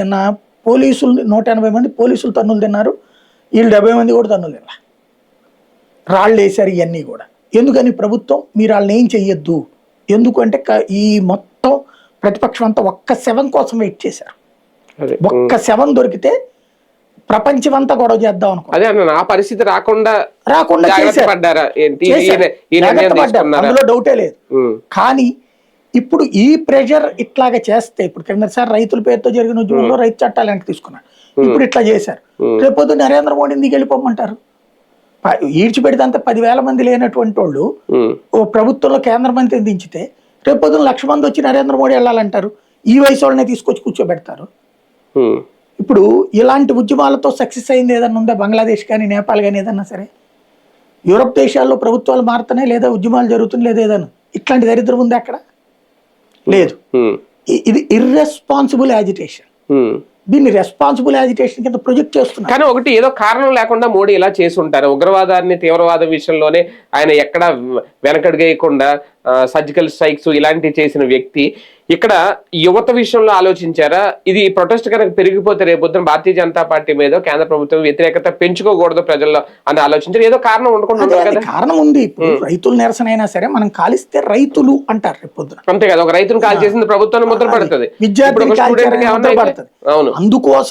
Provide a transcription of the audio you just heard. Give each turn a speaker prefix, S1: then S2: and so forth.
S1: నిన్న పోలీసులు 180 మంది పోలీసులు తన్నులు తిన్నారు, వీళ్ళు 70 మంది కూడా తన్నులు తిన్నారు. రాళ్ళు వేశారు ఇవన్నీ కూడా. ఎందుకని ప్రభుత్వం మీరు వాళ్ళని ఏం చెయ్యొద్దు, ఎందుకంటే ఈ మొత్తం ప్రతిపక్షం అంతా ఒక్క శవం కోసం వెయిట్ చేశారు. ఒక్క శవం దొరికితే ప్రపంచం అంతా గొడవ చేద్దాం అనుకో.
S2: అదే అన్న ఆ పరిస్థితి రాకుండా
S1: అందులో డౌటే లేదు. కానీ ఇప్పుడు ఈ ప్రెషర్ ఇట్లాగా చేస్తే, ఇప్పుడు కిందసారి రైతుల పేరుతో జరిగిన ఉద్యమంలో రైతు చట్టాలు వెనక్కి తీసుకున్నారు, ఇప్పుడు ఇట్లా చేశారు. రేపొద్దు నరేంద్ర మోడీని దిగి వెళ్ళిపోమంటారు. ఈడ్చిపెడితే అంత 10,000 మంది లేనటువంటి వాళ్ళు ఓ ప్రభుత్వంలో కేంద్ర మంత్రిని దించితే రేపొద్దున 1,00,000 మంది వచ్చి నరేంద్ర మోడీ వెళ్ళాలంటారు. ఈ వయసు వాళ్ళనే తీసుకొచ్చి కూర్చోబెడతారు. ఇప్పుడు ఇలాంటి ఉద్యమాలతో సక్సెస్ అయింది ఏదన్నా ఉందా? బంగ్లాదేశ్ కానీ నేపాల్ కానీ ఏదన్నా సరే, యూరప్ దేశాల్లో ప్రభుత్వాలు మారుతున్నాయి లేదా ఉద్యమాలు జరుగుతున్నాయి లేదా ఏదన్నా ఇట్లాంటి దరిద్రం ఉంది అక్కడ? లేదు. ఇది ఇర్రెస్పాన్సిబుల్ యాజిటేషన్. దీన్ని రెస్పాన్సిబుల్ యాజిటేషన్ కింద ప్రొజెక్ట్ చేస్తున్నారు.
S2: కానీ ఒకటి ఏదో కారణం లేకుండా మోడీ ఇలా చేసి ఉంటారు. ఉగ్రవాదాన్ని తీవ్రవాద విషయంలోనే ఆయన ఎక్కడ వెనకడుగేయకుండా సర్జికల్ స్ట్రైక్స్ ఇలాంటివి చేసిన వ్యక్తి ఇక్కడ యువత విషయంలో ఆలోచించారా? ఇది ప్రొటెస్ట్ కనుక పెరిగిపోతే రేపొద్దున భారతీయ జనతా పార్టీ మీద కేంద్ర ప్రభుత్వం వ్యతిరేకత పెంచుకోకూడదు ప్రజల్లో అని ఆలోచించారు. ఏదో కారణం అనుకుంటున్నారు కదా?
S1: కారణం ఉంది. ఇప్పుడు రైతులు నిరసన అయినా సరే మనం కాలిస్తే రైతులు అంటారు రేపొద్దున.
S2: అంతే కదా, ఒక రైతును కాల్ చేసింది ప్రభుత్వాన్ని ముద్ర పడుతుంది.
S1: విద్యార్థులు
S2: అవును.
S1: అందుకోసం